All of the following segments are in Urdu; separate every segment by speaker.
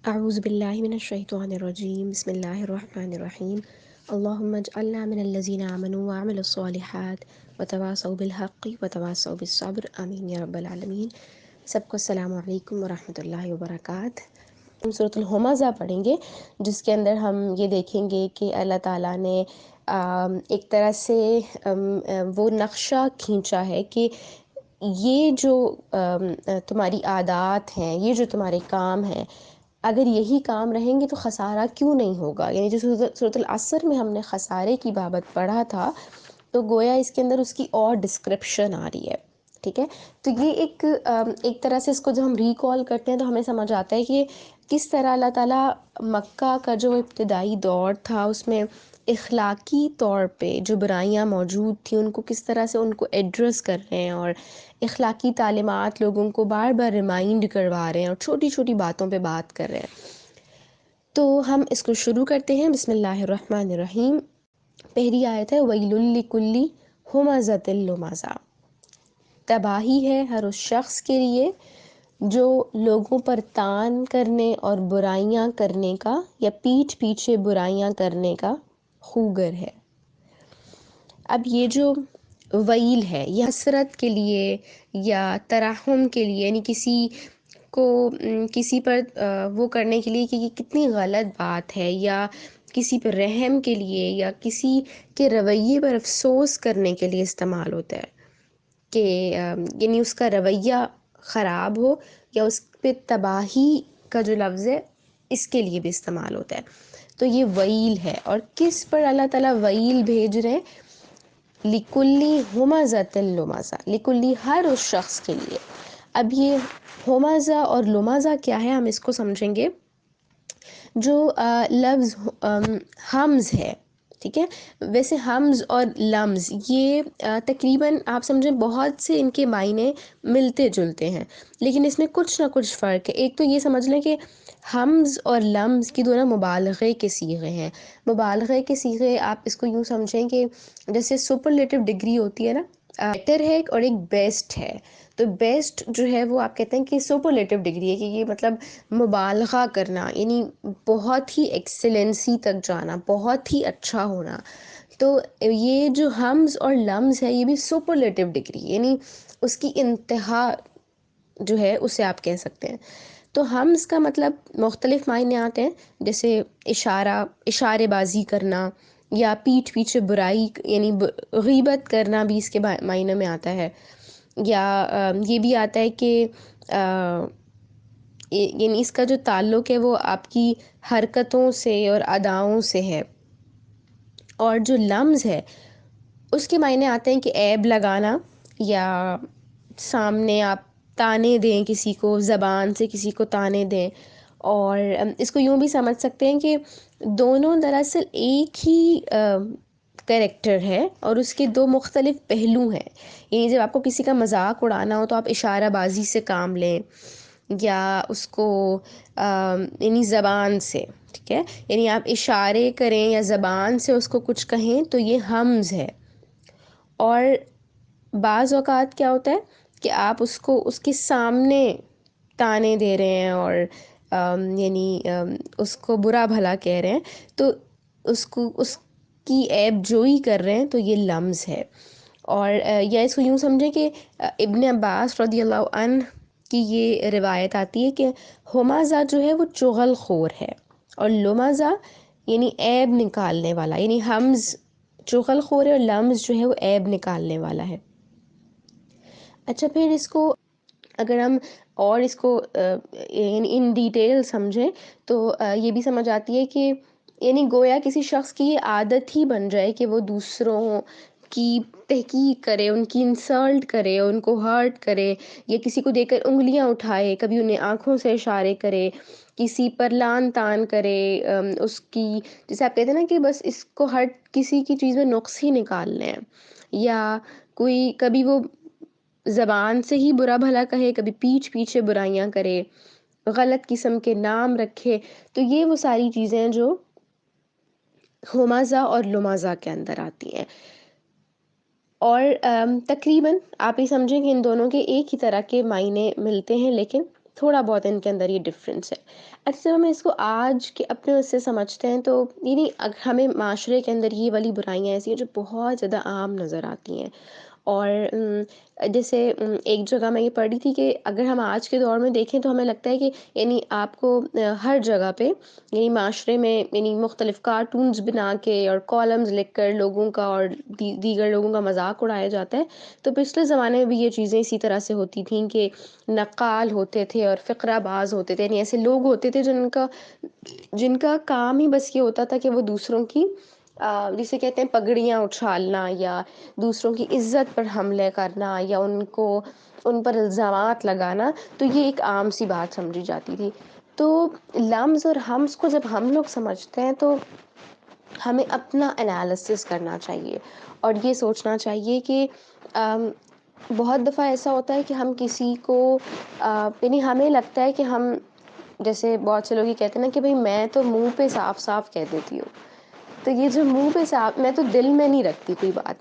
Speaker 1: اعوذ باللہ من الشیطان الرجیم بسم اللہ الرحمن الرحیم اللہم اجعلنا من الذین آمنوا وعملوا الصالحات وتواصوا بالحق وتواصوا بالصبر آمین یا رب العالمین۔ سب کو السلام علیکم ورحمۃ اللہ وبرکاتہ۔ ہم سورۃ الہمزہ پڑھیں گے، جس کے اندر ہم یہ دیکھیں گے کہ اللہ تعالیٰ نے ایک طرح سے وہ نقشہ کھینچا ہے کہ یہ جو تمہاری عادات ہیں، یہ جو تمہارے کام ہیں، اگر یہی کام رہیں گے تو خسارہ کیوں نہیں ہوگا۔ یعنی جو سورۃ العصر میں ہم نے خسارے کی بابت پڑھا تھا، تو گویا اس کے اندر اس کی اور ڈسکرپشن آ رہی ہے، ٹھیک ہے۔ تو یہ ایک طرح سے اس کو جب ہم ریکال کرتے ہیں تو ہمیں سمجھ آتا ہے کہ کس طرح اللہ تعالیٰ مکہ کا جو ابتدائی دور تھا اس میں اخلاقی طور پہ جو برائیاں موجود تھیں ان کو کس طرح سے ان کو ایڈریس کر رہے ہیں، اور اخلاقی تعلیمات لوگوں کو بار بار ریمائنڈ کروا رہے ہیں اور چھوٹی چھوٹی باتوں پہ بات کر رہے ہیں۔ تو ہم اس کو شروع کرتے ہیں۔ بسم اللہ الرحمن الرحیم۔ پہلی آیت ہے وَيْلٌ لِكُلِّ ہُمَزَةٍ لُمَزَةٍ۔ تباہی ہے ہر اس شخص کے لیے جو لوگوں پر طعن کرنے اور برائیاں کرنے کا یا پیٹھ پیچھے برائیاں کرنے کا خوگر ہے۔ اب یہ جو ویل ہے یہ حسرت کے لیے یا ترحم کے لیے، یعنی کسی کو کسی پر وہ کرنے کے لیے کہ یہ کتنی غلط بات ہے، یا کسی پر رحم کے لیے یا کسی کے رویے پر افسوس کرنے کے لیے استعمال ہوتا ہے، کہ یعنی اس کا رویہ خراب ہو یا اس پہ تباہی کا جو لفظ ہے اس کے لیے بھی استعمال ہوتا ہے۔ تو یہ ویل ہے، اور کس پر اللہ تعالیٰ ویل بھیج رہے ہیں؟ لِكُلِّ ہُمَزَةٍ لُمَزَةٍ، لِكُلِّ ہر اس شخص کے لیے۔ اب یہ ہمزہ اور لمزہ کیا ہے ہم اس کو سمجھیں گے۔ جو لفظ حمز ہے، ٹھیک ہے، ویسے حمز اور لمز یہ تقریباً آپ سمجھیں بہت سے ان کے معنی ملتے جلتے ہیں، لیکن اس میں کچھ نہ کچھ فرق ہے۔ ایک تو یہ سمجھ لیں کہ حمز اور لمز کی دونوں مبالغے کے صیغے ہیں۔ مبالغے کے صیغے آپ اس کو یوں سمجھیں کہ جیسے سپرلیٹو ڈگری ہوتی ہے نا، بیٹر ہے اور ایک بیسٹ ہے۔ تو بیسٹ جو ہے وہ آپ کہتے ہیں کہ سپرلیٹو ڈگری ہے، کہ یہ مطلب مبالغہ کرنا، یعنی بہت ہی ایکسلنسی تک جانا، بہت ہی اچھا ہونا۔ تو یہ جو حمز اور لمز ہے یہ بھی سپرلیٹو ڈگری، یعنی اس کی انتہا جو ہے اسے آپ کہہ سکتے ہیں۔ تو حمز کا مطلب مختلف معنی آتے ہیں، جیسے اشارے بازی کرنا، یا پیٹھ پیچھے برائی یعنی غیبت کرنا بھی اس کے معنی میں آتا ہے، یا یہ بھی آتا ہے کہ یعنی اس کا جو تعلق ہے وہ آپ کی حرکتوں سے اور اداؤں سے ہے۔ اور جو لمز ہے اس کے معنی آتے ہیں کہ عیب لگانا، یا سامنے آپ تانے دیں کسی کو، زبان سے کسی کو تانے دیں۔ اور اس کو یوں بھی سمجھ سکتے ہیں کہ دونوں دراصل ایک ہی کریکٹر ہے اور اس کے دو مختلف پہلو ہیں۔ یعنی جب آپ کو کسی کا مذاق اڑانا ہو تو آپ اشارہ بازی سے کام لیں، یا اس کو یعنی زبان سے، ٹھیک ہے، یعنی آپ اشارے کریں یا زبان سے اس کو کچھ کہیں تو یہ حمز ہے۔ اور بعض اوقات کیا ہوتا ہے کہ آپ اس کو اس کے سامنے تانے دے رہے ہیں اور یعنی اس کو برا بھلا کہہ رہے ہیں، تو اس کی عیب جوئی کر رہے ہیں، تو یہ لمز ہے۔ اور یا اس کو یوں سمجھیں کہ ابن عباس رضی اللہ عنہ کی یہ روایت آتی ہے کہ ہمزہ جو ہے وہ چغل خور ہے، اور لمزہ یعنی عیب نکالنے والا، یعنی حمز چغل خور ہے اور لمز جو ہے وہ عیب نکالنے والا ہے۔ اچھا، پھر اس کو اگر ہم اور اس کو ان ڈیٹیل سمجھیں تو یہ بھی سمجھ آتی ہے کہ یعنی گویا کسی شخص کی یہ عادت ہی بن جائے کہ وہ دوسروں کی تحقیق کرے، ان کی انسلٹ کرے، ان کو ہرٹ کرے، یا کسی کو دیکھ کر انگلیاں اٹھائے، کبھی انہیں آنکھوں سے اشارے کرے، کسی پر لان تان کرے، اس کی جیسے آپ کہتے ہیں نا کہ بس اس کو ہر کسی کی چیز میں نقص ہی نکالنے ہیں، یا کوئی کبھی وہ زبان سے ہی برا بھلا کہے، کبھی پیٹھ پیچھے برائیاں کرے، غلط قسم کے نام رکھے۔ تو یہ وہ ساری چیزیں جو ہمزہ اور لمزہ کے اندر آتی ہیں۔ اور تقریباً آپ یہ سمجھیں کہ ان دونوں کے ایک ہی طرح کے معنی ملتے ہیں، لیکن تھوڑا بہت ان کے اندر یہ ڈفرینس ہے۔ اچھا، جب ہم اس کو آج کے اپنے اس سے سمجھتے ہیں تو یعنی ہمیں معاشرے کے اندر یہ والی برائیاں ایسی ہیں جو بہت زیادہ عام نظر آتی ہیں، اور جیسے ایک جگہ میں یہ پڑھی تھی کہ اگر ہم آج کے دور میں دیکھیں تو ہمیں لگتا ہے کہ یعنی آپ کو ہر جگہ پہ یعنی معاشرے میں یعنی مختلف کارٹونز بنا کے اور کالمز لکھ کر لوگوں کا اور دیگر لوگوں کا مذاق اڑایا جاتا ہے۔ تو پچھلے زمانے میں بھی یہ چیزیں اسی طرح سے ہوتی تھیں کہ نقال ہوتے تھے اور فقرہ باز ہوتے تھے، یعنی ایسے لوگ ہوتے تھے جن کا کام ہی بس یہ ہوتا تھا کہ وہ دوسروں کی جسے کہتے ہیں پگڑیاں اچھالنا، یا دوسروں کی عزت پر حملے کرنا، یا ان پر الزامات لگانا، تو یہ ایک عام سی بات سمجھی جاتی تھی۔ تو لمز اور ہمز کو جب ہم لوگ سمجھتے ہیں تو ہمیں اپنا انالیسس کرنا چاہیے، اور یہ سوچنا چاہیے کہ بہت دفعہ ایسا ہوتا ہے کہ ہم کسی کو یعنی ہمیں لگتا ہے کہ ہم، جیسے بہت سے لوگ یہ کہتے ہیں نا کہ بھئی میں تو منہ پہ صاف صاف کہہ دیتی ہوں، تو یہ جو منہ پہ صاف، میں تو دل میں نہیں رکھتی کوئی بات،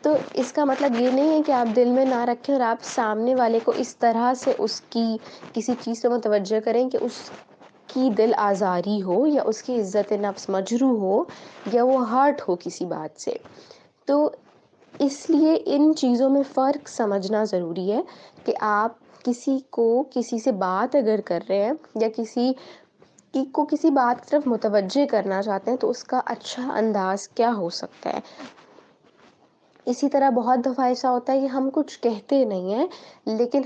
Speaker 1: تو اس کا مطلب یہ نہیں ہے کہ آپ دل میں نہ رکھیں اور آپ سامنے والے کو اس طرح سے اس کی کسی چیز سے متوجہ کریں کہ اس کی دل آزاری ہو، یا اس کی عزت نفس مجروح ہو، یا وہ ہرٹ ہو کسی بات سے۔ تو اس لیے ان چیزوں میں فرق سمجھنا ضروری ہے کہ آپ کسی کو کسی سے بات اگر کر رہے ہیں، یا کسی بات کی طرف متوجہ کرنا چاہتے ہیں، تو اس کا اچھا انداز کیا ہو سکتا ہے۔ اسی طرح بہت دفعہ ایسا ہوتا ہے کہ ہم کچھ کہتے نہیں ہیں، لیکن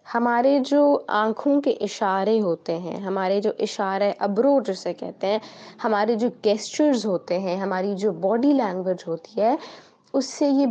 Speaker 1: ہمارے جو آنکھوں کے اشارے ہوتے ہیں، ہمارے جو اشارے ابرو جسے کہتے ہیں، ہمارے جو گیسچرز ہوتے ہیں، ہماری جو باڈی لینگویج ہوتی ہے، اس سے یہ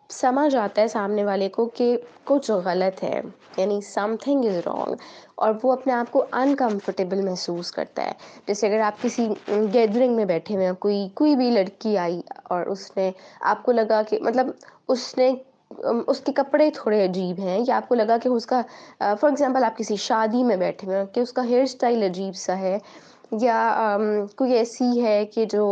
Speaker 1: سمجھ آتا ہے سامنے والے کو کہ کچھ غلط ہے، یعنی سم تھنگ از رانگ، اور وہ اپنے آپ کو انکمفرٹیبل محسوس کرتا ہے۔ جیسے اگر آپ کسی گیدرنگ میں بیٹھے ہوئے ہیں، کوئی بھی لڑکی آئی اور اس نے آپ کو لگا کہ مطلب اس کے کپڑے تھوڑے عجیب ہیں، یا آپ کو لگا کہ اس کا فار ایگزامپل آپ کسی شادی میں بیٹھے ہوئے ہیں کہ اس کا ہیئر اسٹائل عجیب سا ہے، یا کوئی ایسی ہے کہ جو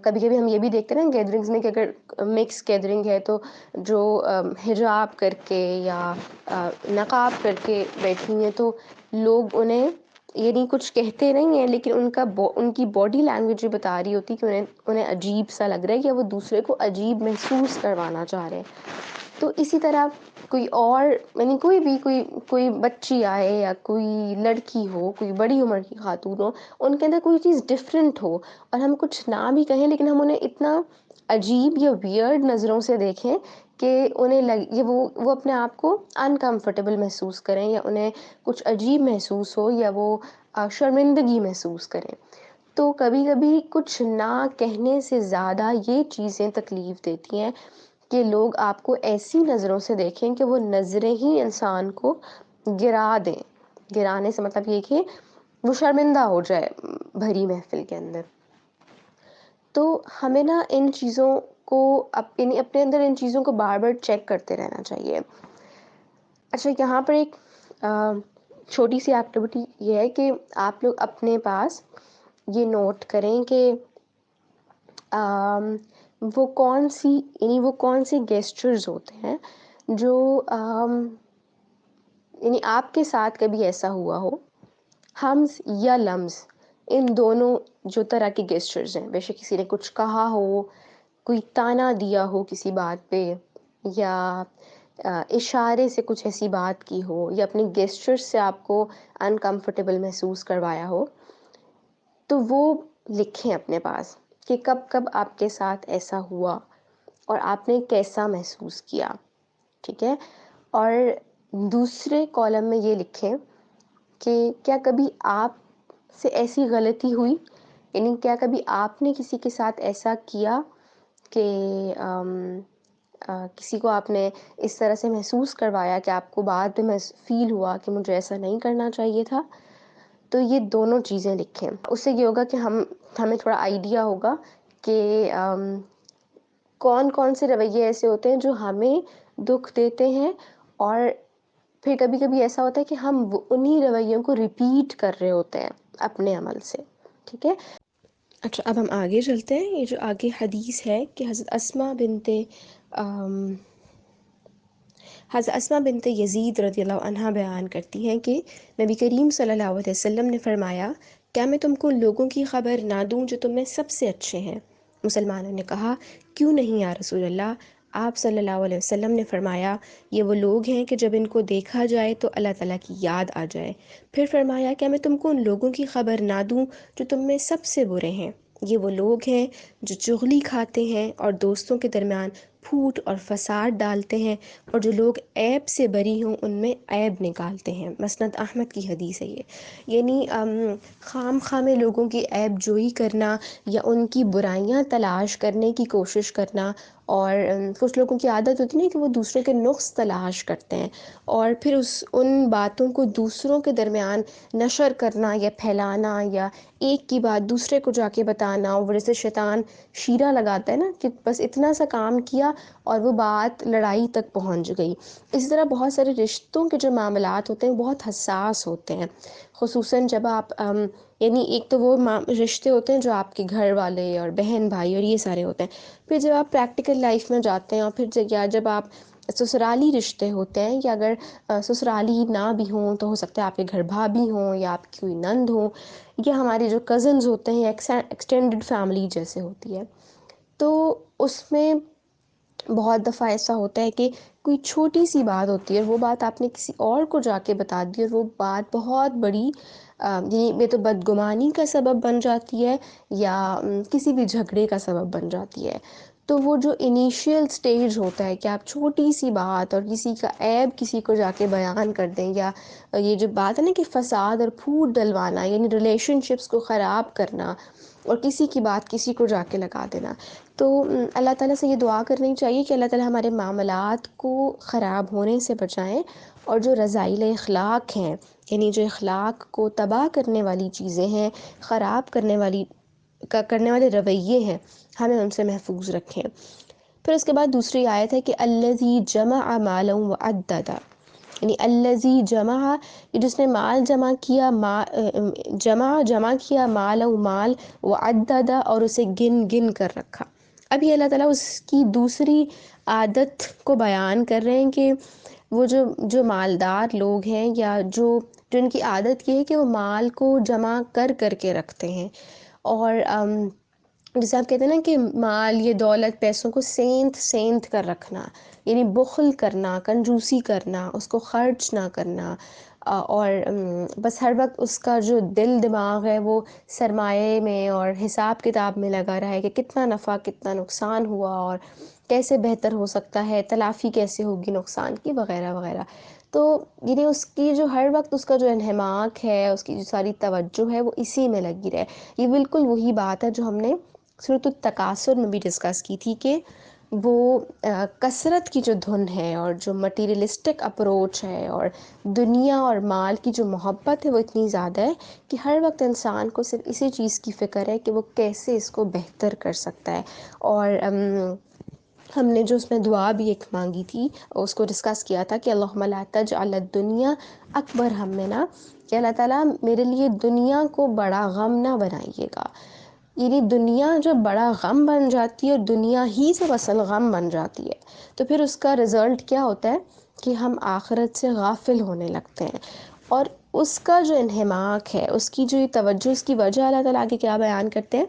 Speaker 1: کبھی کبھی ہم یہ بھی دیکھتے ہیں نا گیدرنگز میں کہ اگر مکس گیدرنگ ہے تو جو حجاب کر کے یا نقاب کر کے بیٹھی ہیں، تو لوگ انہیں یعنی کچھ کہتے نہیں ہیں، لیکن ان کی باڈی لینگویج یہ بتا رہی ہوتی کہ انہیں عجیب سا لگ رہا ہے، یا وہ دوسرے کو عجیب محسوس کروانا چاہ رہے ہیں۔ تو اسی طرح کوئی اور یعنی کوئی بچی آئے، یا کوئی لڑکی ہو، کوئی بڑی عمر کی خاتون ہو، ان کے اندر کوئی چیز ڈفرینٹ ہو، اور ہم کچھ نہ بھی کہیں لیکن ہم انہیں اتنا عجیب یا ویئرڈ نظروں سے دیکھیں کہ وہ اپنے آپ کو انکمفرٹیبل محسوس کریں، یا انہیں کچھ عجیب محسوس ہو، یا وہ شرمندگی محسوس کریں۔ تو کبھی کبھی کچھ نہ کہنے سے زیادہ یہ چیزیں تکلیف دیتی ہیں کہ لوگ آپ کو ایسی نظروں سے دیکھیں کہ وہ نظریں ہی انسان کو گرا دیں۔ گرانے سے مطلب یہ کہ وہ شرمندہ ہو جائے بھری محفل کے اندر۔ تو ہمیں نا ان چیزوں کو اپنے اندر ان چیزوں کو بار بار چیک کرتے رہنا چاہیے۔ اچھا، یہاں پر ایک چھوٹی سی ایکٹیویٹی یہ ہے کہ آپ لوگ اپنے پاس یہ نوٹ کریں کہ وہ کون سی گیسچرز ہوتے ہیں جو یعنی آپ کے ساتھ کبھی ایسا ہوا ہو، ہمز یا لمز، ان دونوں جو طرح کے گیسچرز ہیں، بے شک کسی نے کچھ کہا ہو، کوئی تانا دیا ہو کسی بات پہ، یا اشارے سے کچھ ایسی بات کی ہو، یا اپنے گیسچر سے آپ کو انکمفرٹیبل محسوس کروایا ہو، تو وہ لکھیں اپنے پاس کہ کب کب آپ کے ساتھ ایسا ہوا اور آپ نے کیسا محسوس کیا، ٹھیک ہے؟ اور دوسرے کالم میں یہ لکھیں کہ کیا کبھی آپ سے ایسی غلطی ہوئی، یعنی کیا کبھی آپ نے کسی کے ساتھ ایسا کیا کہ کسی کو آپ نے اس طرح سے محسوس کروایا کہ آپ کو بعد میں فیل ہوا کہ مجھے ایسا نہیں کرنا چاہیے تھا۔ تو یہ دونوں چیزیں لکھیں، اس سے یہ ہوگا کہ ہمیں تھوڑا آئیڈیا ہوگا کہ کون سے رویے ایسے ہوتے ہیں جو ہمیں دکھ دیتے ہیں، اور پھر کبھی کبھی ایسا ہوتا ہے کہ ہم انہی رویوں کو ریپیٹ کر رہے ہوتے ہیں اپنے عمل سے، ٹھیک ہے؟ اچھا، اب ہم آگے چلتے ہیں۔ یہ جو آگے حدیث ہے کہ حضرت اسماء بنت حضرت اسماء بنت یزید رضی اللہ عنہا بیان کرتی ہیں کہ نبی کریم صلی اللہ علیہ وسلم نے فرمایا، کیا میں تم کو ان لوگوں کی خبر نہ دوں جو تم میں سب سے اچھے ہیں؟ مسلمانوں نے کہا، کیوں نہیں یا رسول اللہ؟ آپ صلی اللہ علیہ وسلم نے فرمایا، یہ وہ لوگ ہیں کہ جب ان کو دیکھا جائے تو اللہ تعالیٰ کی یاد آ جائے۔ پھر فرمایا، کیا میں تم کو ان لوگوں کی خبر نہ دوں جو تم میں سب سے برے ہیں؟ یہ وہ لوگ ہیں جو چغلی کھاتے ہیں اور دوستوں کے درمیان پھوٹ اور فساد ڈالتے ہیں، اور جو لوگ عیب سے بری ہوں ان میں عیب نکالتے ہیں۔ مسند احمد کی حدیث ہے یہ۔ یعنی خام خواہ میں لوگوں کی عیب جوئی کرنا یا ان کی برائیاں تلاش کرنے کی کوشش کرنا، اور کچھ لوگوں کی عادت ہوتی ہے کہ وہ دوسروں کے نقص تلاش کرتے ہیں اور پھر ان باتوں کو دوسروں کے درمیان نشر کرنا یا پھیلانا، یا ایک کی بات دوسرے کو جا کے بتانا، اور جیسے شیطان شیرہ لگاتا ہے نا کہ بس اتنا سا کام کیا اور وہ بات لڑائی تک پہنچ گئی۔ اسی طرح بہت سارے رشتوں کے جو معاملات ہوتے ہیں بہت حساس ہوتے ہیں، خصوصاً جب آپ یعنی ایک تو وہ رشتے ہوتے ہیں جو آپ کے گھر والے اور بہن بھائی اور یہ سارے ہوتے ہیں، پھر جب آپ پریکٹیکل لائف میں جاتے ہیں اور پھر جب آپ سسرالی رشتے ہوتے ہیں، یا اگر سسرالی نہ بھی ہوں تو ہو سکتا ہے آپ کے گھر بھابھی ہوں یا آپ کی کوئی نند ہو، یا ہمارے جو کزنز ہوتے ہیں ایکسٹینڈڈ فیملی جیسے ہوتی ہے، تو اس میں بہت دفعہ ایسا ہوتا ہے کہ کوئی چھوٹی سی بات ہوتی ہے، وہ بات آپ نے کسی اور کو جا کے بتا دی اور وہ بات بہت بڑی یہ تو بدگمانی کا سبب بن جاتی ہے یا کسی بھی جھگڑے کا سبب بن جاتی ہے۔ تو وہ جو انیشیل سٹیج ہوتا ہے کہ آپ چھوٹی سی بات اور کسی کا عیب کسی کو جا کے بیان کر دیں، یا یہ جو بات ہے نا کہ فساد اور پھوٹ ڈلوانا، یعنی ریلیشن شپس کو خراب کرنا اور کسی کی بات کسی کو جا کے لگا دینا، تو اللہ تعالیٰ سے یہ دعا کرنی چاہیے کہ اللہ تعالیٰ ہمارے معاملات کو خراب ہونے سے بچائیں، اور جو رذائل اخلاق ہیں، یعنی جو اخلاق کو تباہ کرنے والی چیزیں ہیں، خراب کرنے والے رویے ہیں، ہمیں ان سے محفوظ رکھیں۔ پھر اس کے بعد دوسری آیت ہے کہ الذی جمع مالا وعددا، یعنی الذی جمع، جس نے مال جمع کیا مال وعددا، اور اسے گن گن کر رکھا۔ اب یہ اللہ تعالیٰ اس کی دوسری عادت کو بیان کر رہے ہیں کہ وہ جو مالدار لوگ ہیں، یا جو ان کی عادت یہ ہے کہ وہ مال کو جمع کر کے رکھتے ہیں، اور جیسے آپ کہتے ہیں نا کہ مال، یہ دولت، پیسوں کو سینت کر رکھنا، یعنی بخل کرنا، کنجوسی کرنا، اس کو خرچ نہ کرنا، اور بس ہر وقت اس کا جو دل دماغ ہے وہ سرمایے میں اور حساب کتاب میں لگا رہا ہے کہ کتنا نفع کتنا نقصان ہوا اور کیسے بہتر ہو سکتا ہے، تلافی کیسے ہوگی نقصان کی، وغیرہ وغیرہ۔ تو یعنی اس کی جو ہر وقت اس کا جو انہماک ہے، اس کی جو ساری توجہ ہے وہ اسی میں لگی رہے۔ یہ بالکل وہی بات ہے جو ہم نے سورۃ التکاثر میں بھی ڈسکس کی تھی کہ وہ کثرت کی جو دھن ہے اور جو مٹیریلسٹک اپروچ ہے اور دنیا اور مال کی جو محبت ہے وہ اتنی زیادہ ہے کہ ہر وقت انسان کو صرف اسی چیز کی فکر ہے کہ وہ کیسے اس کو بہتر کر سکتا ہے۔ اور ہم نے جو اس میں دعا بھی ایک مانگی تھی، اس کو ڈسکس کیا تھا کہ اللہم لا تجعل الدنیا اکبر ہمنا، کہ اللہ تعالیٰ میرے لیے دنیا کو بڑا غم نہ بنائیے گا۔ یعنی دنیا جو بڑا غم بن جاتی ہے اور دنیا ہی سے اصل غم بن جاتی ہے، تو پھر اس کا رزلٹ کیا ہوتا ہے کہ ہم آخرت سے غافل ہونے لگتے ہیں، اور اس کا جو انہماک ہے، اس کی جو توجہ، اس کی وجہ اللہ تعالیٰ آگے کیا بیان کرتے ہیں،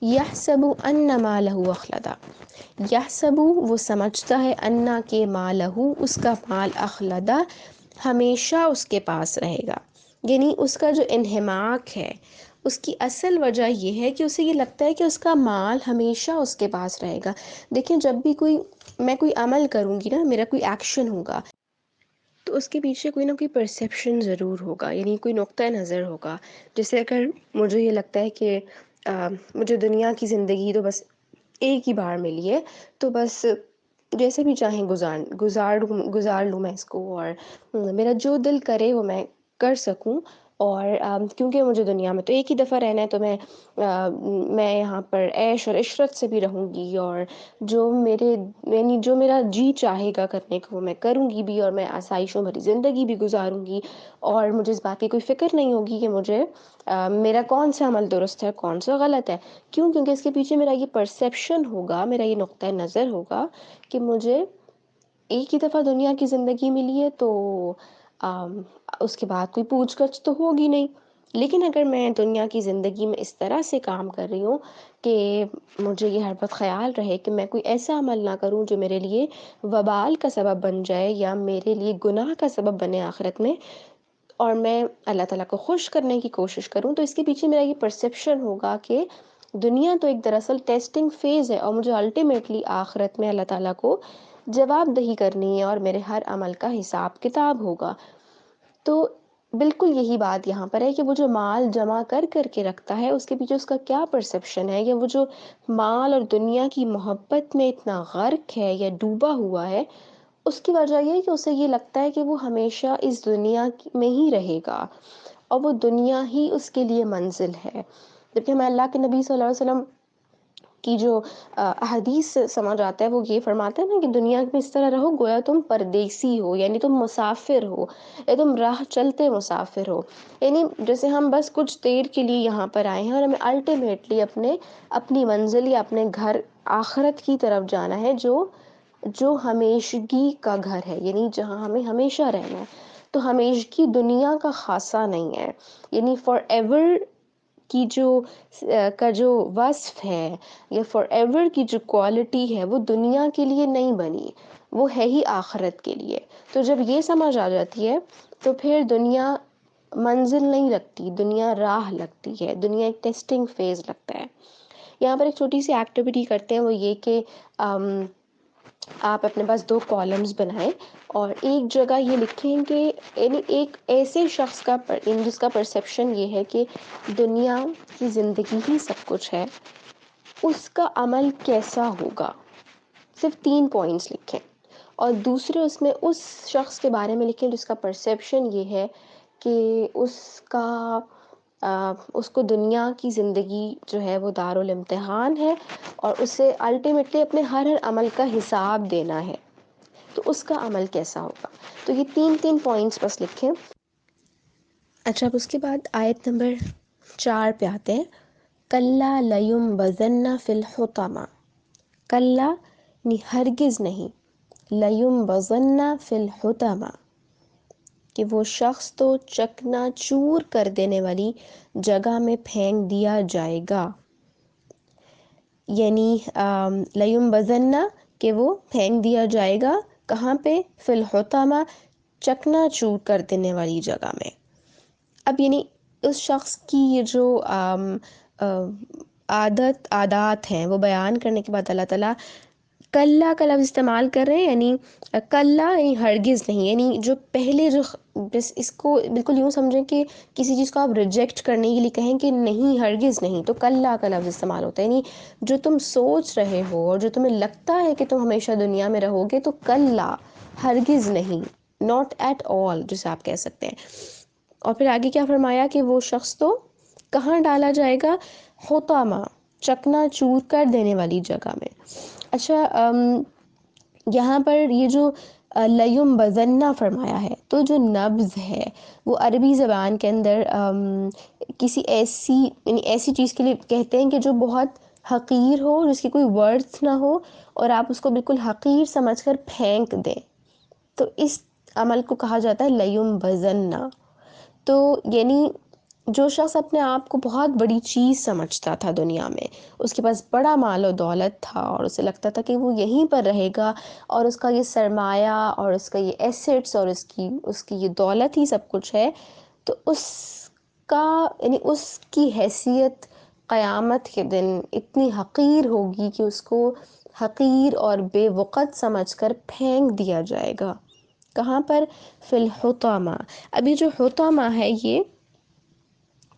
Speaker 1: یحسب ان مالہ اخلدا، یحسب وہ سمجھتا ہے، انا کے مالہ اس کا مال، اخلدا ہمیشہ اس کے پاس رہے گا۔ یعنی اس کا جو انہماک ہے، اس کی اصل وجہ یہ ہے کہ اسے یہ لگتا ہے کہ اس کا مال ہمیشہ اس کے پاس رہے گا۔ دیکھیں، جب بھی میں کوئی عمل کروں گی نا، میرا کوئی ایکشن ہوگا، تو اس کے پیچھے کوئی نہ کوئی پرسیپشن ضرور ہوگا، یعنی کوئی نقطہ نظر ہوگا۔ جیسے اگر مجھے یہ لگتا ہے کہ مجھے دنیا کی زندگی تو بس ایک ہی بار ملی ہے، تو بس جیسے بھی چاہیں گزار لوں میں اس کو، اور میرا جو دل کرے وہ میں کر سکوں، اور کیونکہ مجھے دنیا میں تو ایک ہی دفعہ رہنا ہے، تو میں یہاں پر عیش اور عشرت سے بھی رہوں گی، اور جو میرا جی چاہے گا کرنے کو وہ میں کروں گی بھی، اور میں آسائشوں بھری زندگی بھی گزاروں گی، اور مجھے اس بات کی کوئی فکر نہیں ہوگی کہ مجھے میرا کون سا عمل درست ہے کون سا غلط ہے۔ کیونکہ اس کے پیچھے میرا یہ پرسیپشن ہوگا، میرا یہ نقطہ نظر ہوگا کہ مجھے ایک ہی دفعہ دنیا کی زندگی ملی ہے تو آم، اس کے بعد کوئی پوچھ گچھ تو ہوگی نہیں. لیکن اگر میں دنیا کی زندگی میں اس طرح سے کام کر رہی ہوں کہ مجھے یہ ہر وقت خیال رہے کہ میں کوئی ایسا عمل نہ کروں جو میرے لیے وبال کا سبب بن جائے یا میرے لیے گناہ کا سبب بنے آخرت میں، اور میں اللہ تعالیٰ کو خوش کرنے کی کوشش کروں، تو اس کے پیچھے میرا یہ پرسیپشن ہوگا کہ دنیا تو ایک دراصل ٹیسٹنگ فیز ہے، اور مجھے الٹیمیٹلی آخرت میں اللہ تعالیٰ کو جواب دہی کرنی ہے اور میرے ہر عمل کا حساب کتاب ہوگا. تو بالکل یہی بات یہاں پر ہے کہ وہ جو مال جمع کر کر کے رکھتا ہے اس کے پیچھے اس کا کیا پرسیپشن ہے، یا وہ جو مال اور دنیا کی محبت میں اتنا غرق ہے یا ڈوبا ہوا ہے، اس کی وجہ یہ ہے کہ اسے یہ لگتا ہے کہ وہ ہمیشہ اس دنیا میں ہی رہے گا اور وہ دنیا ہی اس کے لیے منزل ہے. جبکہ ہمیں اللہ کے نبی صلی اللہ علیہ وسلم کی جو احادیث سے سمجھ آتا ہے وہ یہ فرماتے ہیں نا کہ دنیا میں اس طرح رہو گویا تم پردیسی ہو، یعنی تم مسافر ہو یا تم راہ چلتے مسافر ہو. یعنی جیسے ہم بس کچھ دیر کے لیے یہاں پر آئے ہیں اور ہمیں الٹیمیٹلی اپنی منزل یا اپنے گھر آخرت کی طرف جانا ہے، جو ہمیشگی کا گھر ہے، یعنی جہاں ہمیں ہمیشہ رہنا ہے. تو ہمیشگی دنیا کا خاصہ نہیں ہے، یعنی فار ایور کی جو وصف ہے یا فار ایور کی جو کوالٹی ہے وہ دنیا کے لیے نہیں بنی، وہ ہے ہی آخرت کے لیے. تو جب یہ سمجھ آ جاتی ہے تو پھر دنیا منزل نہیں لگتی، دنیا راہ لگتی ہے، دنیا ایک ٹیسٹنگ فیز لگتا ہے. یہاں پر ایک چھوٹی سی ایکٹیویٹی کرتے ہیں، وہ یہ کہ آپ اپنے پاس 2 کالمز بنائیں اور ایک جگہ یہ لکھیں کہ یعنی ایک ایسے شخص کا جس کا پرسیپشن یہ ہے کہ دنیا کی زندگی ہی سب کچھ ہے، اس کا عمل کیسا ہوگا. صرف 3 پوائنٹس لکھیں. اور دوسرے اس میں اس شخص کے بارے میں لکھیں جس کا پرسیپشن یہ ہے کہ اس کو دنیا کی زندگی جو ہے وہ دارالامتحان ہے اور اسے الٹیمیٹلی اپنے ہر عمل کا حساب دینا ہے، تو اس کا عمل کیسا ہوگا. تو یہ 3 پوائنٹس بس لکھیں. اچھا، اب اس کے بعد آیت نمبر 4 پہ آتے ہیں. کلا لیمبذن فی الحطمہ، کلا ہرگز نہیں، لیمبذن فی الحطمہ کہ وہ شخص تو چکنا چور کر دینے والی جگہ میں پھینک دیا جائے گا. یعنی لیمبذن کہ وہ پھینک دیا جائے گا کہاں پہ؟ فی الحطمہ، چکنا چور کر دینے والی جگہ میں. اب یعنی اس شخص کی یہ جو عادات ہیں وہ بیان کرنے کے بعد اللہ تعالیٰ کلا کا لفظ استعمال کر رہے ہیں. یعنی کلا یعنی ہرگز نہیں، یعنی جو پہلے جو بس اس کو بالکل یوں سمجھیں کہ کسی چیز کو آپ ریجیکٹ کرنے کے لیے کہیں کہ نہیں، ہرگز نہیں، تو کلا کا لفظ استعمال ہوتا ہے. یعنی جو تم سوچ رہے ہو اور جو تمہیں لگتا ہے کہ تم ہمیشہ دنیا میں رہو گے، تو کلا ہرگز نہیں، ناٹ ایٹ آل جسے آپ کہہ سکتے ہیں. اور پھر آگے کیا فرمایا کہ وہ شخص تو کہاں ڈالا جائے گا؟ حطامہ، چکنا چور کر دینے والی جگہ میں. اچھا، یہاں پر یہ جو لیمبذن فرمایا ہے، تو جو نبض ہے وہ عربی زبان کے اندر کسی ایسی چیز کے لیے کہتے ہیں کہ جو بہت حقیر ہو، جس کی کوئی ورتھ نہ ہو اور آپ اس کو بالکل حقیر سمجھ کر پھینک دیں، تو اس عمل کو کہا جاتا ہے لیمبذن. تو یعنی جو شخص اپنے آپ کو بہت بڑی چیز سمجھتا تھا دنیا میں، اس کے پاس بڑا مال و دولت تھا اور اسے لگتا تھا کہ وہ یہیں پر رہے گا اور اس کا یہ سرمایہ اور اس کا یہ ایسیٹس اور اس کی یہ دولت ہی سب کچھ ہے، تو اس کا یعنی اس کی حیثیت قیامت کے دن اتنی حقیر ہوگی کہ اس کو حقیر اور بے وقت سمجھ کر پھینک دیا جائے گا. کہاں پر؟ فی الحطامہ. ابھی جو حطامہ ہے یہ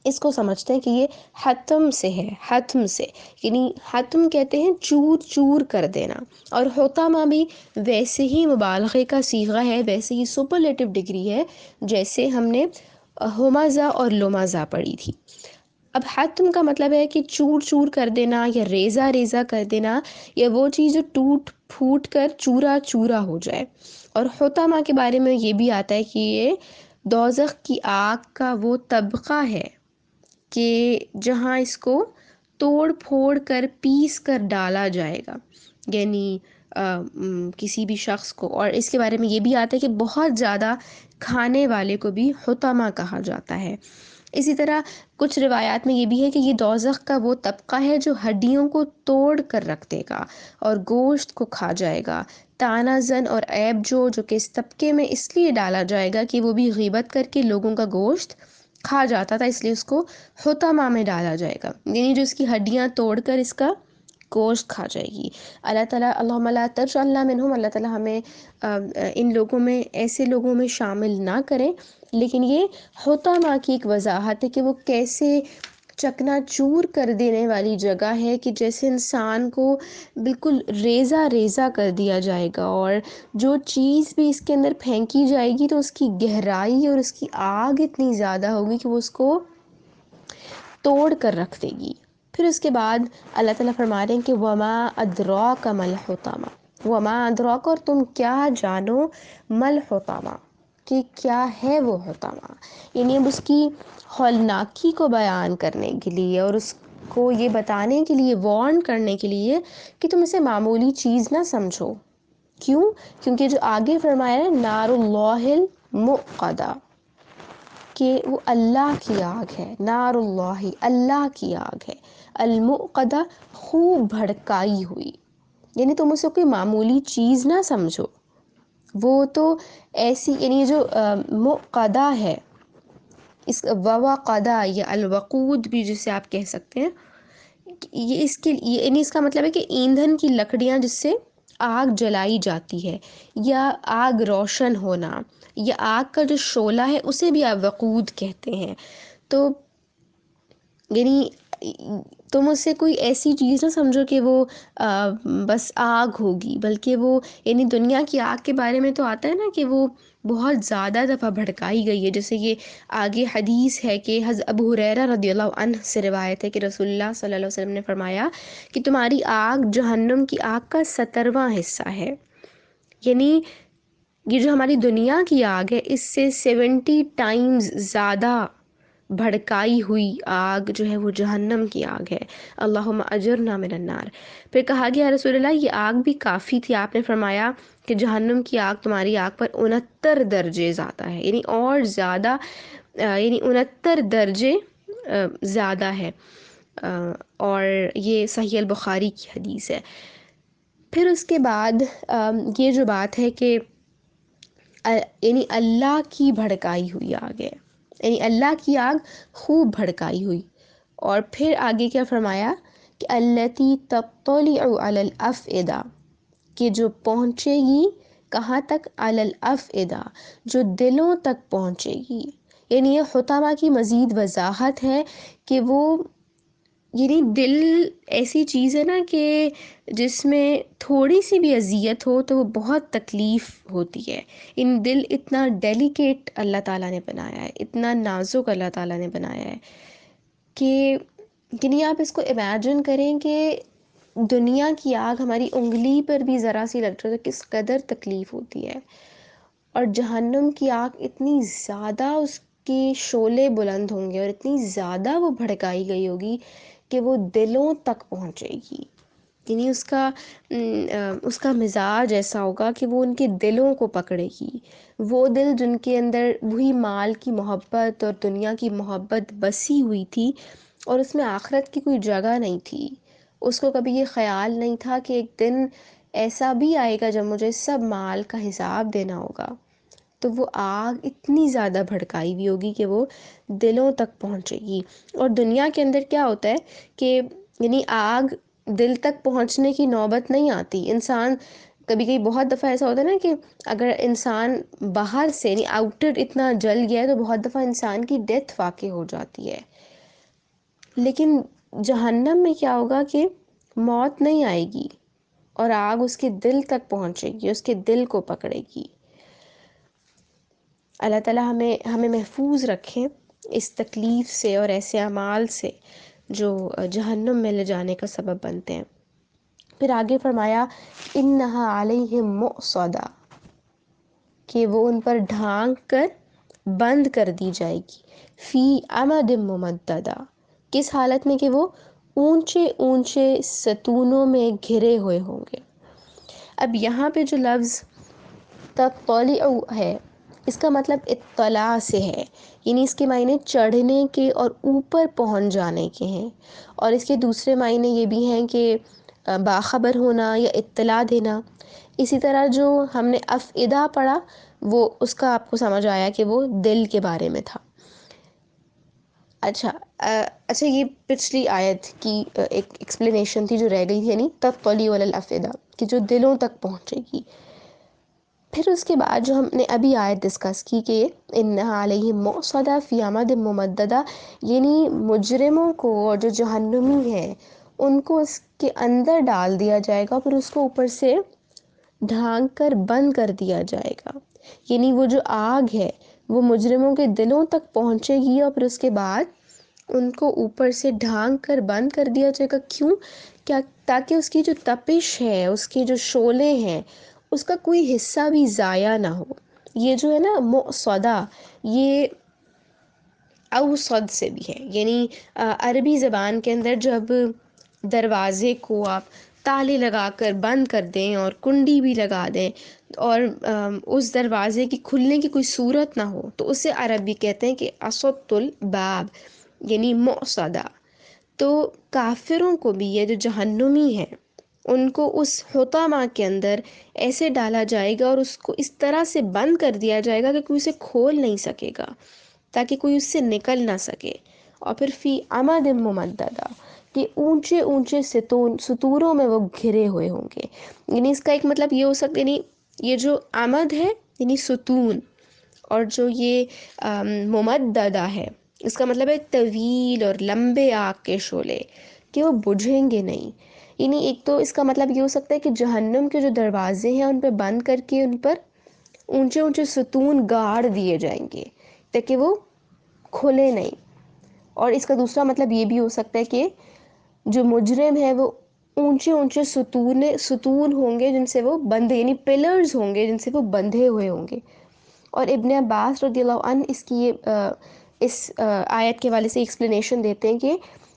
Speaker 1: اس کو سمجھتے ہیں کہ یہ حتم سے ہے، حتم سے، یعنی حتم کہتے ہیں چور چور کر دینا، اور حطامہ بھی ویسے ہی مبالغے کا صیغہ ہے، ویسے ہی سپرلیٹو ڈگری ہے جیسے ہم نے ہمزہ اور لمزہ پڑھی تھی. اب حتم کا مطلب ہے کہ چور چور کر دینا یا ریزہ ریزہ کر دینا، یا وہ چیز جو ٹوٹ پھوٹ کر چورا چورا ہو جائے. اور حطامہ کے بارے میں یہ بھی آتا ہے کہ یہ دوزخ کی آگ کا وہ طبقہ ہے کہ جہاں اس کو توڑ پھوڑ کر پیس کر ڈالا جائے گا. یعنی کسی بھی شخص کو. اور اس کے بارے میں یہ بھی آتا ہے کہ بہت زیادہ کھانے والے کو بھی حطمہ کہا جاتا ہے. اسی طرح کچھ روایات میں یہ بھی ہے کہ یہ دوزخ کا وہ طبقہ ہے جو ہڈیوں کو توڑ کر رکھ دے گا اور گوشت کو کھا جائے گا. تانا زن اور عیب جو کہ اس طبقے میں اس لیے ڈالا جائے گا کہ وہ بھی غیبت کر کے لوگوں کا گوشت کھا جاتا تھا، اس لیے اس کو حطمہ میں ڈالا جائے گا، یعنی جو اس کی ہڈیاں توڑ کر اس کا گوشت کھا جائے گی. اللہ تعالیٰ اللہم لا تجعلنا منہم، اللہ تعالیٰ ہمیں ان لوگوں میں، ایسے لوگوں میں شامل نہ کریں. لیکن یہ حطمہ کی ایک وضاحت ہے کہ وہ کیسے چکنا چور کر دینے والی جگہ ہے، کہ جیسے انسان کو بالکل ریزہ ریزہ کر دیا جائے گا، اور جو چیز بھی اس کے اندر پھینکی جائے گی تو اس کی گہرائی اور اس کی آگ اتنی زیادہ ہوگی کہ وہ اس کو توڑ کر رکھ دے گی. پھر اس کے بعد اللہ تعالیٰ فرما رہے ہیں کہ وما ادراک ما الحطمہ، وما ادراک، اور تم کیا جانو، ما الحطمہ، کہ کیا ہے وہ حطمہ. یعنی اب اس کی ہولناکی کو بیان کرنے کے لیے اور اس کو یہ بتانے کے لیے، وارن کرنے کے لیے کہ تم اسے معمولی چیز نہ سمجھو. کیوں؟ کیونکہ جو آگے فرمایا ہے نار اللہ الموقدہ، کہ وہ اللہ کی آگ ہے. نار اللہ، اللہ کی آگ ہے. الموقدہ، خوب بھڑکائی ہوئی. یعنی تم اسے کوئی معمولی چیز نہ سمجھو، وہ تو ایسی، یعنی جو موقدہ ہے، اس وقدہ یا الوقود بھی جسے آپ کہہ سکتے ہیں، یہ اس کے یعنی اس کا مطلب ہے کہ ایندھن کی لکڑیاں جس سے آگ جلائی جاتی ہے، یا آگ روشن ہونا، یا آگ کا جو شعلہ ہے اسے بھی آپ وقود کہتے ہیں. تو یعنی تم اس سے کوئی ایسی چیز نہ سمجھو کہ وہ بس آگ ہوگی، بلکہ وہ، یعنی دنیا کی آگ کے بارے میں تو آتا ہے نا کہ وہ بہت زیادہ دفعہ بھڑکائی گئی ہے. جیسے یہ آگے حدیث ہے کہ حضرت ابو ہریرہ رضی اللہ عنہ سے روایت ہے کہ رسول اللہ صلی اللہ علیہ وسلم نے فرمایا کہ تمہاری آگ جہنم کی آگ کا 17واں حصہ ہے. یعنی یہ جو ہماری دنیا کی آگ ہے اس سے 70 ٹائمز زیادہ بھڑکائی ہوئی آگ جو ہے وہ جہنم کی آگ ہے. اللہم اجرنا من النار. پھر کہا گیا رسول اللہ یہ آگ بھی کافی تھی. آپ نے فرمایا کہ جہنم کی آگ تمہاری آگ پر 69 درجے زیادہ ہے، یعنی اور زیادہ، یعنی 69 درجے زیادہ ہے. اور یہ صحیح البخاری کی حدیث ہے. پھر اس کے بعد یہ جو بات ہے کہ یعنی اللہ کی بھڑکائی ہوئی آگ ہے، یعنی اللہ کی آگ خوب بھڑکائی ہوئی. اور پھر آگے کیا فرمایا کہ التی تطلع علی الافئدہ، کہ جو پہنچے گی کہاں تک، علی الافئدہ، جو دلوں تک پہنچے گی. یعنی یہ حطمہ کی مزید وضاحت ہے کہ وہ، یعنی دل ایسی چیز ہے نا کہ جس میں تھوڑی سی بھی اذیت ہو تو وہ بہت تکلیف ہوتی ہے. دل اتنا ڈیلیکیٹ اللہ تعالیٰ نے بنایا ہے، اتنا نازک اللہ تعالیٰ نے بنایا ہے کہ یعنی آپ اس کو امیجن کریں کہ دنیا کی آگ ہماری انگلی پر بھی ذرا سی لگ جائے تو کس قدر تکلیف ہوتی ہے. اور جہنم کی آگ اتنی زیادہ، اس کے شعلے بلند ہوں گے اور اتنی زیادہ وہ بھڑکائی گئی ہوگی کہ وہ دلوں تک پہنچے گی. یعنی اس کا مزاج ایسا ہوگا کہ وہ ان کے دلوں کو پکڑے گی. وہ دل جن کے اندر وہی مال کی محبت اور دنیا کی محبت بسی ہوئی تھی، اور اس میں آخرت کی کوئی جگہ نہیں تھی. اس کو کبھی یہ خیال نہیں تھا کہ ایک دن ایسا بھی آئے گا جب مجھے سب مال کا حساب دینا ہوگا. تو وہ آگ اتنی زیادہ بھڑکائی ہوئی ہوگی کہ وہ دلوں تک پہنچے گی. اور دنیا کے اندر کیا ہوتا ہے کہ یعنی آگ دل تک پہنچنے کی نوبت نہیں آتی. انسان کبھی کبھی بہت دفعہ ایسا ہوتا ہے نا کہ اگر انسان باہر سے یعنی آؤٹر اتنا جل گیا ہے تو بہت دفعہ انسان کی ڈیتھ واقع ہو جاتی ہے. لیکن جہنم میں کیا ہوگا کہ موت نہیں آئے گی اور آگ اس کے دل تک پہنچے گی، اس کے دل کو پکڑے گی. اللہ تعالیٰ ہمیں محفوظ رکھیں اس تکلیف سے اور ایسے اعمال سے جو جہنم میں لے جانے کا سبب بنتے ہیں. پھر آگے فرمایا انہا علیہم مؤصدہ، کہ وہ ان پر ڈھانک کر بند کر دی جائے گی. فی عمد ممددہ، کس حالت میں کہ وہ اونچے اونچے ستونوں میں گھرے ہوئے ہوں گے. اب یہاں پہ جو لفظ تطلع ہے اس کا مطلب اطلاع سے ہے، یعنی اس کے معنی چڑھنے کے اور اوپر پہنچ جانے کے ہیں، اور اس کے دوسرے معنی یہ بھی ہیں کہ باخبر ہونا یا اطلاع دینا۔ اسی طرح جو ہم نے افئدہ پڑھا وہ اس کا آپ کو سمجھ آیا کہ وہ دل کے بارے میں تھا۔ اچھا یہ پچھلی آیت کی ایک ایکسپلینیشن تھی جو رہ گئی تھی، یعنی تطلع علی الافئدہ کہ جو دلوں تک پہنچے گی۔ پھر اس کے بعد جو ہم نے ابھی آیت ڈسکس کی کہ انہا علیہم مؤصدہ فی عمد ممددہ، یعنی مجرموں کو اور جو جہنمی ہیں ان کو اس کے اندر ڈال دیا جائے گا، پھر اس کو اوپر سے ڈھانک کر بند کر دیا جائے گا، یعنی وہ جو آگ ہے وہ مجرموں کے دلوں تک پہنچے گی اور پھر اس کے بعد ان کو اوپر سے ڈھانک کر بند کر دیا جائے گا۔ کیوں؟ کیا؟ تاکہ اس کی جو تپش ہے، اس کے جو شعلے ہیں، اس کا کوئی حصہ بھی ضائع نہ ہو۔ یہ جو ہے نا مؤصدہ، یہ اوصد سے بھی ہے، یعنی عربی زبان کے اندر جب دروازے کو آپ تالے لگا کر بند کر دیں اور کنڈی بھی لگا دیں اور اس دروازے کی کھلنے کی کوئی صورت نہ ہو تو اسے عربی کہتے ہیں کہ اصدت الباب، یعنی مؤصدہ۔ تو کافروں کو بھی، یہ جو جہنمی ہیں ان کو اس حطمہ کے اندر ایسے ڈالا جائے گا اور اس کو اس طرح سے بند کر دیا جائے گا کہ کوئی اسے کھول نہیں سکے گا، تاکہ کوئی اس سے نکل نہ سکے۔ اور پھر فی عمد ممددہ، کہ اونچے اونچے ستوروں میں وہ گھرے ہوئے ہوں گے، یعنی اس کا ایک مطلب یہ ہو سکتا ہے، یعنی یہ جو عمد ہے یعنی ستون، اور جو یہ ممددہ ہے اس کا مطلب ہے طویل اور لمبے آگ کے شعلے، کہ وہ بجھیں گے نہیں۔ یعنی ایک تو اس کا مطلب یہ ہو سکتا ہے کہ جہنم کے جو دروازے ہیں ان پہ بند کر کے ان پر اونچے اونچے ستون گاڑ دیے جائیں گے تاکہ وہ کھلے نہیں۔ اور اس کا دوسرا مطلب یہ بھی ہو سکتا ہے کہ جو مجرم ہے وہ اونچے اونچے ستون ہوں گے جن سے وہ بندھے، یعنی پلرز ہوں گے جن سے وہ بندھے ہوئے ہوں گے۔ اور ابن عباس رضی اللہ عنہ اس کی اس آیت کے حوالے سے ایکسپلینیشن دیتے ہیں کہ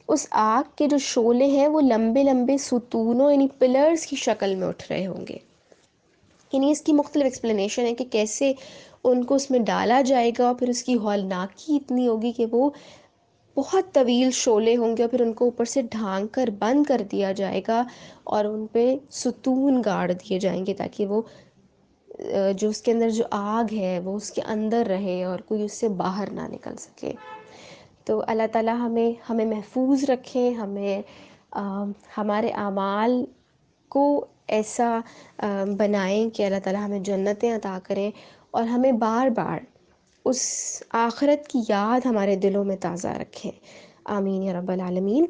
Speaker 1: اس آگ کے جو شعلے ہیں وہ لمبے لمبے ستونوں یعنی پلرز کی شکل میں اٹھ رہے ہوں گے۔ یعنی اس کی مختلف ایکسپلینیشن ہے کہ کیسے ان کو اس میں ڈالا جائے گا، اور پھر اس کی ہولناکی اتنی ہوگی کہ وہ بہت طویل شعلے ہوں گے اور پھر ان کو اوپر سے ڈھانک کر بند کر دیا جائے گا اور ان پہ ستون گاڑ دیے جائیں گے تاکہ وہ جو اس کے اندر جو آگ ہے وہ اس کے اندر رہے اور کوئی اس سے باہر نہ نکل سکے۔ تو اللہ تعالیٰ ہمیں محفوظ رکھیں، ہمیں ہمارے اعمال کو ایسا بنائیں کہ اللہ تعالیٰ ہمیں جنتیں عطا کریں، اور ہمیں بار بار اس آخرت کی یاد ہمارے دلوں میں تازہ رکھیں۔ آمین یا رب العالمین۔